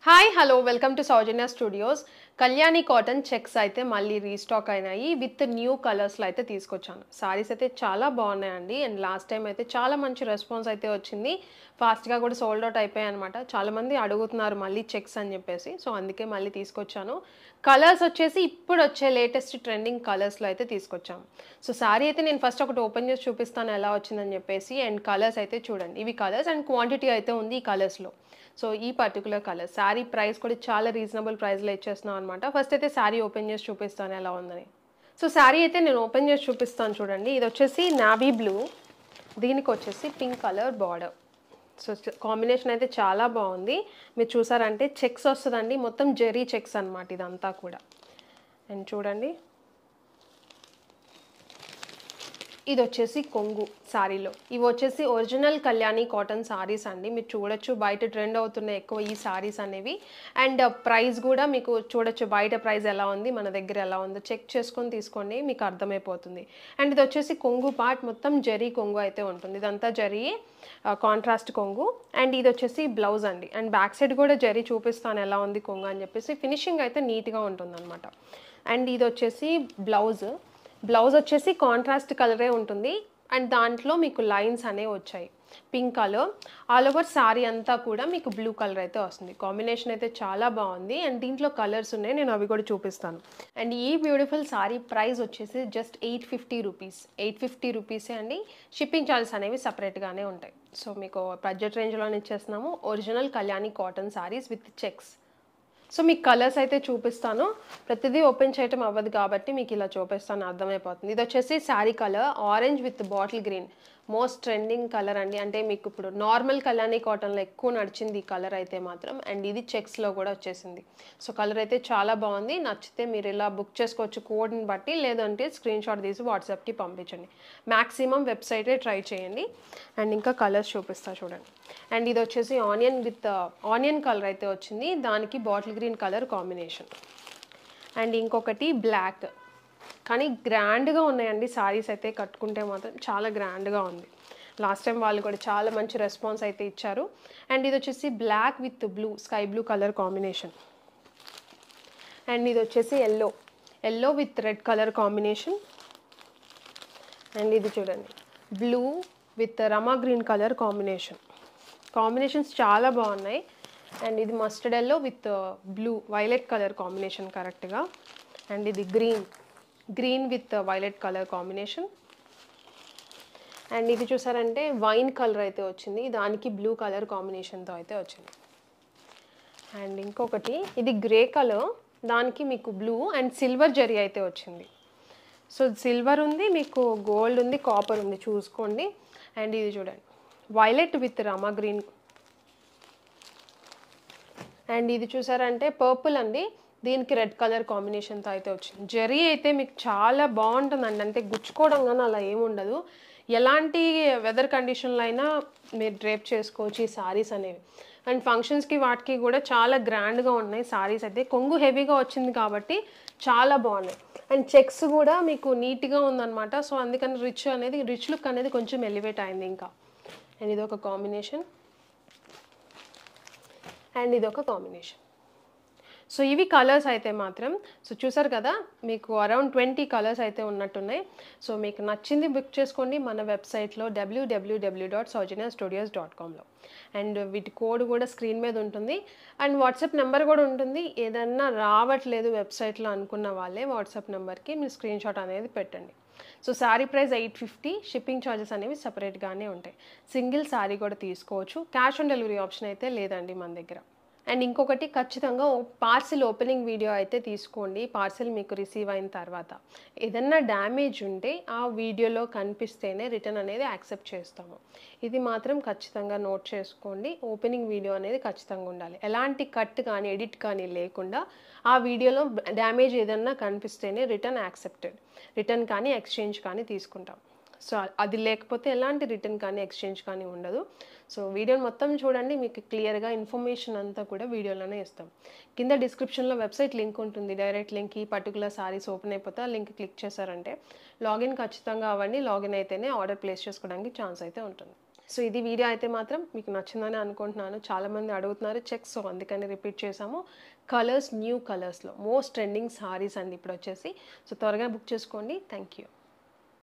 Hi hello welcome to Soujanya studios. Kalyani cotton checks అయితే మళ్ళీ restock అయినాయి విత్ న్యూ కలర్స్లో అయితే తీసుకొచ్చాను. సారీస్ అయితే చాలా బాగున్నాయండి. అండ్ లాస్ట్ టైం అయితే చాలా మంచి రెస్పాన్స్ అయితే వచ్చింది. ఫాస్ట్గా కూడా సోల్డ్ అవుట్ అయిపోయాయి అనమాట. చాలామంది అడుగుతున్నారు మళ్ళీ చెక్స్ అని చెప్పేసి. సో అందుకే మళ్ళీ తీసుకొచ్చాను. కలర్స్ వచ్చేసి ఇప్పుడు వచ్చే లేటెస్ట్ ట్రెండింగ్ కలర్స్లో అయితే తీసుకొచ్చాము. సో సారీ అయితే నేను ఫస్ట్ ఒకటి ఓపెన్ చేసి చూపిస్తాను ఎలా వచ్చిందని చెప్పేసి. అండ్ కలర్స్ అయితే చూడండి, ఇవి కలర్స్ అండ్ క్వాంటిటీ అయితే ఉంది ఈ కలర్స్లో. సో ఈ పర్టికులర్ కలర్ శారీ ప్రైస్ కూడా చాలా రీజనబుల్ ప్రైస్లో ఇచ్చేస్తున్నాం అనమాట. ఫస్ట్ అయితే శారీ ఓపెన్ చేసి చూపిస్తాను ఎలా ఉందని. సో శారీ అయితే నేను ఓపెన్ చేసి చూపిస్తాను చూడండి. ఇది వచ్చేసి నావీ బ్లూ, దీనికి వచ్చేసి pink colour border. So combination అయితే చాలా బాగుంది. మీరు చూసారంటే చెక్స్ వస్తుందండి, మొత్తం జెరీ చెక్స్ అనమాట ఇదంతా కూడా. అండ్ చూడండి, ఇది వచ్చేసి కొంగు శారీలో. ఇవి వచ్చేసి ఒరిజినల్ కళ్యాణి కాటన్ శారీస్ అండి. మీరు చూడొచ్చు బయట ట్రెండ్ అవుతున్నాయి ఎక్కువ ఈ శారీస్ అనేవి. అండ్ ప్రైస్ కూడా మీకు చూడొచ్చు, బయట ప్రైస్ ఎలా ఉంది, మన దగ్గర ఎలా ఉందో చెక్ చేసుకొని తీసుకోండి, మీకు అర్థమైపోతుంది. అండ్ ఇది వచ్చేసి కొంగు పార్ట్ మొత్తం జరీ కొంగు అయితే ఉంటుంది. ఇదంతా జరీ కాంట్రాస్ట్ కొంగు. అండ్ ఇది వచ్చేసి బ్లౌజ్ అండి. అండ్ బ్యాక్ సైడ్ కూడా జరీ చూపిస్తాను ఎలా ఉంది కొంగు అని చెప్పేసి. ఫినిషింగ్ అయితే నీట్గా ఉంటుంది అనమాట. అండ్ ఇది వచ్చేసి బ్లౌజ్. బ్లౌజ్ వచ్చేసి కాంట్రాస్ట్ కలరే ఉంటుంది. అండ్ దాంట్లో మీకు లైన్స్ అనేవి వచ్చాయి pink colour. All over sari అంతా కూడా మీకు బ్లూ కలర్ అయితే వస్తుంది. కాంబినేషన్ అయితే చాలా బాగుంది. అండ్ దీంట్లో కలర్స్ ఉన్నాయి, నేను అవి కూడా చూపిస్తాను. అండ్ ఈ బ్యూటిఫుల్ శారీ ప్రైస్ వచ్చేసి జస్ట్ 850 రూపీస్. 850 రూపీసే అండి. షిప్పింగ్ ఛార్జెస్ అనేవి సపరేట్గానే ఉంటాయి. సో మీకు బడ్జెట్ రేంజ్లోనే ఇచ్చేస్తున్నాము original Kalyani cotton saris with checks. So మీకు కలర్స్ అయితే చూపిస్తాను. ప్రతిదీ ఓపెన్ చేయటం అవ్వదు కాబట్టి మీకు ఇలా చూపిస్తాను, అర్థమైపోతుంది. ఇది వచ్చేసి sari colour orange with bottle green, most trending colour అండి. అంటే మీకు ఇప్పుడు నార్మల్ కళ్యాణి కాటన్లో ఎక్కువ నడిచింది ఈ కలర్ అయితే మాత్రం. అండ్ ఇది చెక్స్లో కూడా వచ్చేసింది. సో కలర్ అయితే చాలా బాగుంది. నచ్చితే మీరు ఇలా బుక్ చేసుకోవచ్చు కోడ్ని బట్టి, లేదంటే స్క్రీన్ షాట్ తీసి వాట్సాప్కి పంపించండి. మ్యాక్సిమం వెబ్సైటే ట్రై చేయండి. అండ్ ఇంకా కలర్స్ చూపిస్తా చూడండి. అండ్ ఇది వచ్చేసి ఆనియన్ విత్ ఆనియన్ కలర్ అయితే వచ్చింది, దానికి bottle green colour combination. And ఇంకొకటి బ్లాక్. కానీ గ్రాండ్గా ఉన్నాయండి సారీస్ అయితే, కట్టుకుంటే మాత్రం చాలా గ్రాండ్గా ఉంది. లాస్ట్ టైం వాళ్ళు కూడా చాలా మంచి రెస్పాన్స్ అయితే ఇచ్చారు. అండ్ ఇది వచ్చేసి black with blue, sky blue colour combination. And ఇది వచ్చేసి yellow, yellow with red colour combination. And ఇది చూడండి, blue with Rama green colour combination. Combinations చాలా బాగున్నాయి. అండ్ ఇది mustard yellow with blue violet colour combination కరెక్ట్గా. అండ్ ఇది green, green with violet colour combination. And ఇది చూసారంటే వైన్ కలర్ అయితే వచ్చింది, దానికి బ్లూ కలర్ కాంబినేషన్తో అయితే వచ్చింది. అండ్ ఇంకొకటి ఇది గ్రే కలర్, దానికి మీకు బ్లూ అండ్ సిల్వర్ జరీ అయితే వచ్చింది. సో సిల్వర్ ఉంది, మీకు గోల్డ్ ఉంది, కాపర్ ఉంది, చూసుకోండి. అండ్ ఇది చూడండి violet with Rama green. And ఇది చూసారంటే పర్పుల్ అండి, దీనికి రెడ్ కలర్ కాంబినేషన్తో అయితే వచ్చింది. జరీ అయితే మీకు చాలా బాగుంటుందండి, అంటే గుచ్చుకోవడం కానీ అలా ఏముండదు. ఎలాంటి వెదర్ కండిషన్లో అయినా మీరు డ్రేప్ చేసుకోవచ్చు ఈ సారీస్ అనేవి. అండ్ ఫంక్షన్స్కి వాటికి కూడా చాలా గ్రాండ్గా ఉన్నాయి సారీస్ అయితే. కొంగు హెవీగా వచ్చింది కాబట్టి చాలా బాగున్నాయి. అండ్ చెక్స్ కూడా మీకు నీట్గా ఉందన్నమాట. సో అందుకని రిచ్ లుక్ అనేది కొంచెం ఎలివేట్ అయింది ఇంకా. అండ్ ఇది ఒక కాంబినేషన్, అండ్ ఇది ఒక కాంబినేషన్. సో ఇవి కలర్స్ అయితే మాత్రం. సో చూసారు కదా, మీకు అరౌండ్ 20 కలర్స్ అయితే ఉన్నట్టున్నాయి. సో మీకు నచ్చింది బుక్ చేసుకోండి మన వెబ్సైట్లో www.saujanya-studios.comలో. అండ్ వీటి కోడ్ కూడా స్క్రీన్ మీద ఉంటుంది. అండ్ వాట్సాప్ నెంబర్ కూడా ఉంటుంది. ఏదన్నా రావట్లేదు వెబ్సైట్లో అనుకున్న వాళ్ళే వాట్సాప్ నెంబర్కి మీరు స్క్రీన్ షాట్ అనేది పెట్టండి. So sari price 850, shipping charges అనేవి సపరేట్గానే ఉంటాయి. సింగిల్ శారీ కూడా తీసుకోవచ్చు, క్యాష్ ఆన్ డెలివరీ ఆప్షన్ అయితే లేదండి మన దగ్గర. అండ్ ఇంకొకటి, ఖచ్చితంగా పార్సిల్ ఓపెనింగ్ వీడియో అయితే తీసుకోండి. పార్సిల్ మీకు రిసీవ్ అయిన తర్వాత ఏదన్నా డ్యామేజ్ ఉంటే ఆ వీడియోలో కనిపిస్తేనే రిటర్న్ అనేది యాక్సెప్ట్ చేస్తాము. ఇది మాత్రం ఖచ్చితంగా నోట్ చేసుకోండి. ఓపెనింగ్ వీడియో అనేది ఖచ్చితంగా ఉండాలి. ఎలాంటి కట్ కానీ ఎడిట్ కానీ లేకుండా ఆ వీడియోలో డ్యామేజ్ ఏదన్నా కనిపిస్తేనే రిటర్న్ యాక్సెప్టెడ్, రిటర్న్ కానీ ఎక్స్చేంజ్ కానీ తీసుకుంటాం. సో అది లేకపోతే ఎలాంటి రిటర్న్ కానీ ఎక్స్చేంజ్ కానీ ఉండదు. సో వీడియోని మొత్తం చూడండి, మీకు క్లియర్గా ఇన్ఫర్మేషన్ అంతా కూడా వీడియోలోనే ఇస్తాం. కింద డిస్క్రిప్షన్లో వెబ్సైట్ లింక్ ఉంటుంది, డైరెక్ట్ లింక్. ఈ పర్టికులర్ సారీస్ ఓపెన్ అయిపోతే ఆ లింక్ క్లిక్ చేశారంటే లాగిన్ ఖచ్చితంగా అవ్వండి. లాగిన్ అయితేనే ఆర్డర్ ప్లేస్ చేసుకోవడానికి ఛాన్స్ అయితే ఉంటుంది. సో ఇది వీడియో అయితే మాత్రం మీకు నచ్చిందని అనుకుంటున్నాను. చాలామంది అడుగుతున్నారు చెక్స్, సో అందుకని రిపీట్ చేసాము. కలర్స్ న్యూ కలర్స్‌లో మోస్ట్ ట్రెండింగ్ సారీస్ అండి ఇప్పుడొచ్చేసి. సో త్వరగా బుక్ చేసుకోండి. Thank you.